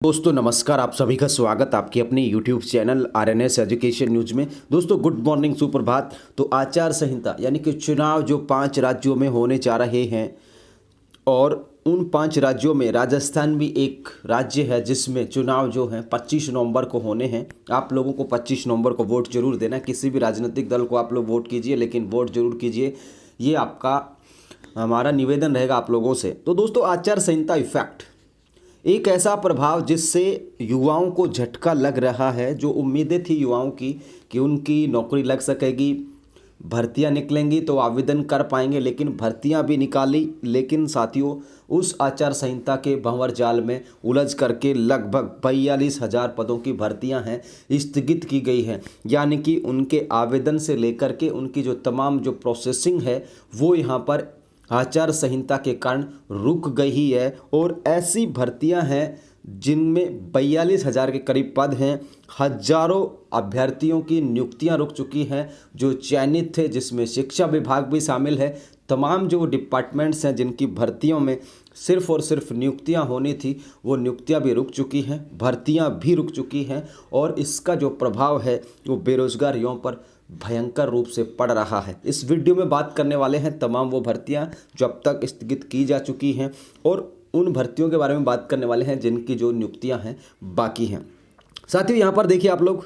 दोस्तों नमस्कार, आप सभी का स्वागत आपके अपने YouTube channel RNS education news में। दोस्तों गुड मॉर्निंग, सुप्रभात। तो आचार संहिता यानी कि चुनाव जो 5 राज्यों में होने जा रहे हैं और उन 5 राज्यों में राजस्थान भी एक राज्य है जिसमें चुनाव जो है 25 नवंबर को होने हैं। आप लोगों को 25 नवंबर को वोट जरूर देना। किसी भी राजनीतिक दल को आप लोग वोट कीजिए, लेकिन वोट जरूर कीजिए, ये आपका हमारा निवेदन रहेगा आप लोगों से। तो दोस्तों आचार संहिता इफेक्ट एक ऐसा प्रभाव जिससे युवाओं को झटका लग रहा है। जो उम्मीदें थी युवाओं की कि उनकी नौकरी लग सकेगी, भर्तियां निकलेंगी तो आवेदन कर पाएंगे, लेकिन भर्तियां भी निकाली, लेकिन साथियों उस आचार संहिता के भंवर जाल में उलझ करके लगभग 42,000 पदों की भर्तियां हैं स्थगित की गई हैं। यानी कि उनके आवेदन से लेकर के उनकी जो तमाम जो प्रोसेसिंग है वो यहाँ पर आचार संहिता के कारण रुक गई है। और ऐसी भर्तियां हैं जिनमें 42,000 के करीब पद हैं। हजारों अभ्यर्थियों की नियुक्तियां रुक चुकी हैं जो चयनित थे, जिसमें शिक्षा विभाग भी शामिल है। तमाम जो डिपार्टमेंट्स हैं जिनकी भर्तियों में सिर्फ और सिर्फ नियुक्तियां होनी थी, वो नियुक्तियां भी रुक चुकी हैं, भर्तियां भी रुक चुकी हैं। और इसका जो प्रभाव है वो बेरोजगार युवाओं पर भयंकर रूप से पड़ रहा है। इस वीडियो में बात करने वाले हैं तमाम वो भर्तियां जो अब तक स्थगित की जा चुकी हैं, और उन भर्तियों के बारे में बात करने वाले हैं जिनकी जो नियुक्तियां हैं बाकी हैं। साथियों यहाँ पर देखिए आप लोग,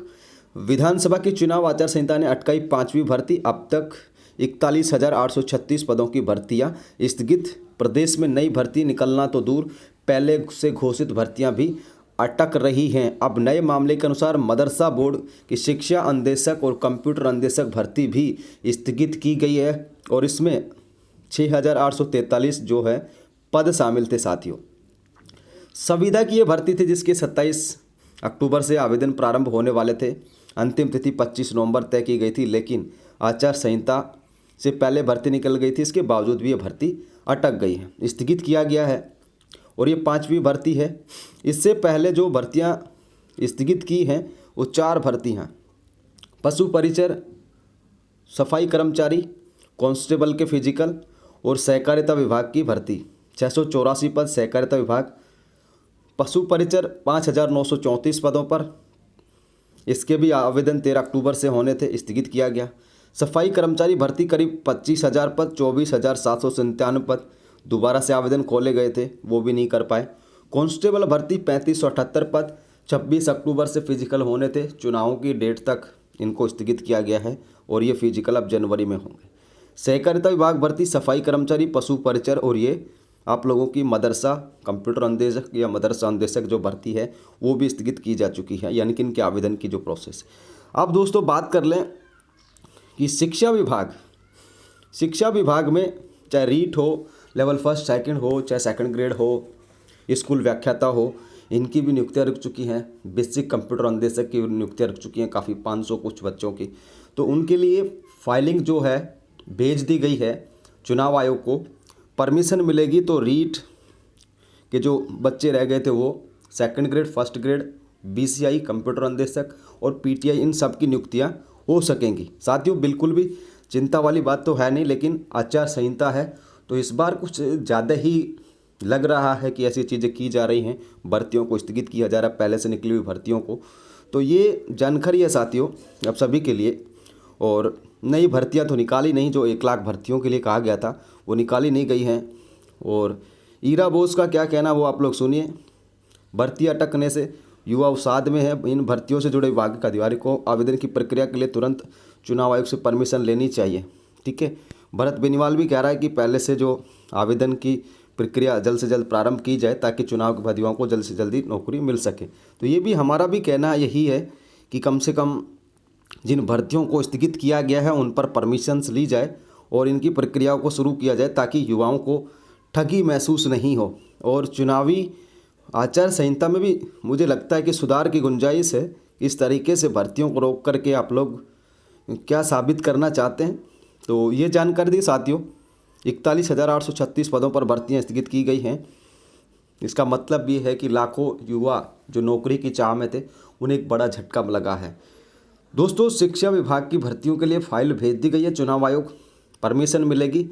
विधानसभा की चुनाव आचार संहिता ने अटकाई 5वीं भर्ती। अब तक 41,836 पदों की भर्तियां स्थगित। प्रदेश में नई भर्ती निकलना तो दूर, पहले से घोषित भर्तियां भी अटक रही हैं। अब नए मामले के अनुसार मदरसा बोर्ड की शिक्षा अंदेशक और कंप्यूटर अंदेशक भर्ती भी स्थगित की गई है, और इसमें 6,843 जो है पद शामिल थे। साथियों संविदा की ये भर्ती थी जिसके 27 अक्टूबर से आवेदन प्रारंभ होने वाले थे। अंतिम तिथि 25 नवंबर तय की गई थी, लेकिन आचार संहिता से पहले भर्ती निकल गई थी। इसके बावजूद भी ये भर्ती अटक गई है, स्थगित किया गया है, और ये 5वीं भर्ती है। इससे पहले जो भर्तियां स्थगित की हैं वो 4 भर्ती हैं। पशु परिचर, सफाई कर्मचारी, कांस्टेबल के फिजिकल और सहकारिता विभाग की भर्ती 684 पद सहकारिता विभाग। पशु परिचर 5,934 पदों पर, इसके भी आवेदन 13 अक्टूबर से होने थे, स्थगित किया गया। सफाई कर्मचारी भर्ती करीब 25,000 पद, 24,797 पद दोबारा से आवेदन खोले गए थे, वो भी नहीं कर पाए। कांस्टेबल भर्ती 3578 पद, 26 अक्टूबर से फिजिकल होने थे, चुनावों की डेट तक इनको स्थगित किया गया है, और ये फिजिकल अब जनवरी में होंगे। सहकारिता विभाग भर्ती सफाई कर्मचारी, पशु परिचर, और ये आप लोगों की मदरसा कंप्यूटर अंदेशक या मदरसा अंदेशक जो भर्ती है वो भी स्थगित की जा चुकी है, यानी कि इनके आवेदन की जो प्रोसेस। अब दोस्तों बात कर लें कि शिक्षा विभाग में चाहे रीट हो, लेवल 1 2 हो, चाहे 2nd ग्रेड हो, स्कूल व्याख्याता हो, इनकी भी नियुक्तियां रुक चुकी हैं। बेसिक कंप्यूटर अंदेशक की नियुक्तियां रुक चुकी हैं काफ़ी, 500 कुछ बच्चों की। तो उनके लिए फाइलिंग जो है भेज दी गई है चुनाव आयोग को। परमिशन मिलेगी तो रीट के जो बच्चे रह गए थे वो 2nd grade, 1st grade, BCI computer अंदेशक और PTI, इन सब की नियुक्तियां हो सकेंगी। साथियों बिल्कुल भी चिंता वाली बात तो है नहीं, लेकिन आचार संहिता है तो इस बार कुछ ज़्यादा ही लग रहा है कि ऐसी चीज़ें की जा रही हैं, भर्तियों को स्थगित किया जा रहा है, पहले से निकली हुई भर्तियों को। तो ये जानकारी है साथियों अब सभी के लिए। और नई भर्तियां तो निकाली नहीं, जो 1 लाख भर्तियों के लिए कहा गया था वो निकाली नहीं गई हैं। और ईरा बोस का क्या कहना वो आप लोग सुनिए। भर्ती अटकने से युवा अवसाद में है। इन भर्तियों से जुड़े विभाग के अधिकारी को आवेदन की प्रक्रिया के लिए तुरंत चुनाव आयोग से परमिशन लेनी चाहिए। ठीक है, भरत बेनीवाल भी कह रहा है कि पहले से जो आवेदन की प्रक्रिया जल्द से जल्द प्रारंभ की जाए ताकि चुनाव के बाद युवाओं को जल्द से जल्दी नौकरी मिल सके। तो ये भी हमारा भी कहना यही है कि कम से कम जिन भर्तियों को स्थगित किया गया है उन पर परमिशंस ली जाए और इनकी प्रक्रियाओं को शुरू किया जाए ताकि युवाओं को ठगी महसूस नहीं हो। और चुनावी आचार संहिता में भी मुझे लगता है कि सुधार की गुंजाइश है। इस तरीके से भर्तियों को रोक करके आप लोग क्या साबित करना चाहते हैं, तो ये जानकारी दी साथियों। 41,836 पदों पर भर्तियां स्थगित की गई हैं। इसका मतलब ये है कि लाखों युवा जो नौकरी की चाह में थे उन्हें एक बड़ा झटका लगा है। दोस्तों शिक्षा विभाग की भर्तियों के लिए फाइल भेज दी गई है चुनाव आयोग, परमिशन मिलेगी,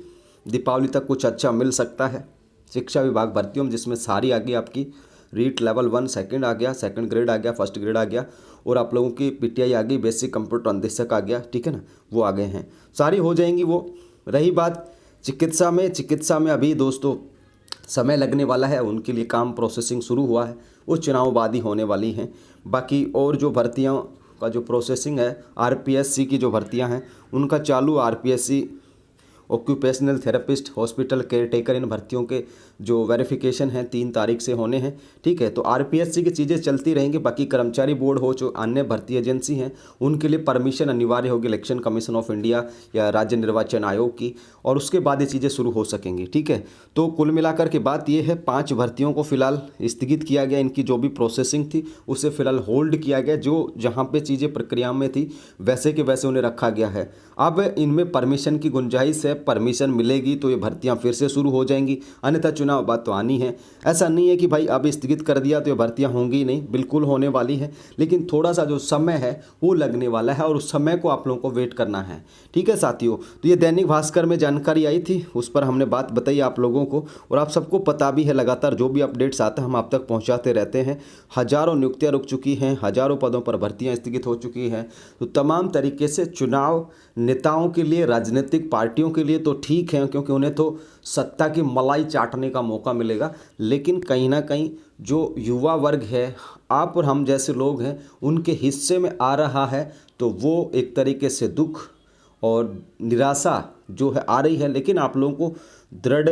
दीपावली तक कुछ अच्छा मिल सकता है। शिक्षा विभाग भर्तियों में जिसमें सारी आ गई आपकी रीट लेवल 1 सेकंड आ गया, सेकंड ग्रेड आ गया, फर्स्ट ग्रेड आ गया, और आप लोगों की पीटीआई आ गई, बेसिक कंप्यूटर अनुदेशक आ गया, ठीक है ना, वो आ गए हैं, सारी हो जाएंगी वो। रही बात चिकित्सा में अभी दोस्तों समय लगने वाला है, उनके लिए काम प्रोसेसिंग शुरू हुआ है, वो चुनाव बाद ही होने वाली हैं। बाकी और जो भर्तियों का जो प्रोसेसिंग है, आरपीएससी की जो भर्तियां हैं उनका चालू, RPSC occupational therapist, hospital caretaker, इन भर्तियों के जो वेरिफिकेशन है 3 तारीख से होने हैं, ठीक है। तो आरपीएससी की चीज़ें चलती रहेंगी। बाकी कर्मचारी बोर्ड हो, जो अन्य भर्ती एजेंसी हैं, उनके लिए परमिशन अनिवार्य होगी इलेक्शन कमीशन ऑफ इंडिया या राज्य निर्वाचन आयोग की, और उसके बाद ये चीज़ें शुरू हो सकेंगी, ठीक है। तो कुल मिलाकर के बात ये है, 5 भर्तियों को फिलहाल स्थगित किया गया, इनकी जो भी प्रोसेसिंग थी उसे फिलहाल होल्ड किया गया, जो जहाँ पे चीज़ें प्रक्रिया में थी वैसे के वैसे उन्हें रखा गया है। अब इनमें परमिशन की गुंजाइश है, परमिशन मिलेगी तो ये भर्तियां फिर से शुरू हो जाएंगी, अन्यथा चुनाव बात तो आनी है। ऐसा नहीं है कि भाई अब स्थगित कर दिया तो ये भर्तियां होंगी नहीं, बिल्कुल होने वाली है, लेकिन थोड़ा सा जो समय है वो लगने वाला है और उस समय को आप लोगों को वेट करना है, ठीक है साथियों। तो ये दैनिक भास्कर में जानकारी आई थी, उस पर हमने बात बताई आप लोगों को, और आप सबको पता भी है लगातार जो भी अपडेट्स आते हैं हम आप तक पहुँचाते रहते हैं। हज़ारों नियुक्तियाँ रुक चुकी हैं, हज़ारों पदों पर भर्तियाँ स्थगित हो चुकी हैं। तो तमाम तरीके से चुनाव नेताओं के लिए, राजनीतिक पार्टियों के लिए तो ठीक है, क्योंकि उन्हें तो सत्ता की मलाई चाटने का मौका मिलेगा, लेकिन कहीं ना कहीं जो युवा वर्ग है, आप और हम जैसे लोग हैं, उनके हिस्से में आ रहा है, तो वो एक तरीके से दुख और निराशा जो है आ रही है। लेकिन आप लोगों को दृढ़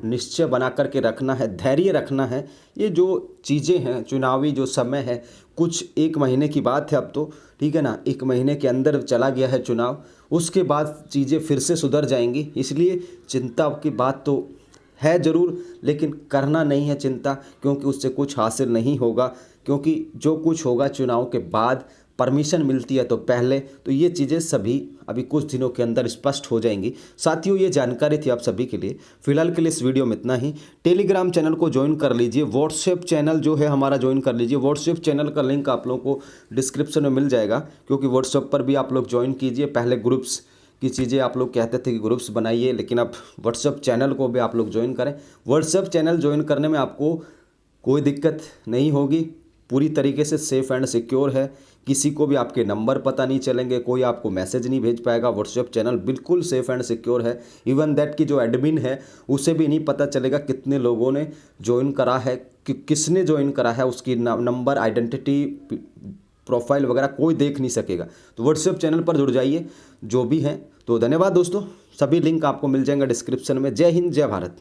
निश्चय बना करके रखना है, धैर्य रखना है। ये जो चीज़ें हैं, चुनावी जो समय है, कुछ 1 महीने की बात है अब तो, ठीक है ना, 1 महीने के अंदर चला गया है चुनाव, उसके बाद चीज़ें फिर से सुधर जाएंगी। इसलिए चिंता की बात तो है ज़रूर, लेकिन करना नहीं है चिंता, क्योंकि उससे कुछ हासिल नहीं होगा, क्योंकि जो कुछ होगा चुनाव के बाद, परमिशन मिलती है तो पहले, तो ये चीज़ें सभी अभी कुछ दिनों के अंदर स्पष्ट हो जाएंगी। साथियों, ये जानकारी थी आप सभी के लिए। फिलहाल के लिए इस वीडियो में इतना ही। टेलीग्राम चैनल को ज्वाइन कर लीजिए, व्हाट्सएप चैनल जो है हमारा ज्वाइन कर लीजिए। व्हाट्सएप चैनल का लिंक आप लोगों को डिस्क्रिप्शन में मिल जाएगा, क्योंकि व्हाट्सएप पर भी आप लोग ज्वाइन कीजिए। पहले ग्रुप्स की चीज़ें आप लोग कहते थे कि ग्रुप्स बनाइए, लेकिन अब व्हाट्सएप चैनल को भी आप लोग ज्वाइन करें। व्हाट्सएप चैनल ज्वाइन करने में आपको कोई दिक्कत नहीं होगी, पूरी तरीके से सेफ़ एंड सिक्योर है। किसी को भी आपके नंबर पता नहीं चलेंगे, कोई आपको मैसेज नहीं भेज पाएगा। व्हाट्सएप चैनल बिल्कुल सेफ़ एंड सिक्योर है। इवन दैट की जो एडमिन है उसे भी नहीं पता चलेगा कितने लोगों ने ज्वाइन करा है, कि किसने ज्वाइन करा है, उसकी नंबर, आइडेंटिटी, प्रोफाइल वगैरह कोई देख नहीं सकेगा। तो व्हाट्सएप चैनल पर जुड़ जाइए जो भी हैं। तो धन्यवाद दोस्तों, सभी लिंक आपको मिल जाएंगे डिस्क्रिप्शन में। जय हिंद, जय भारत।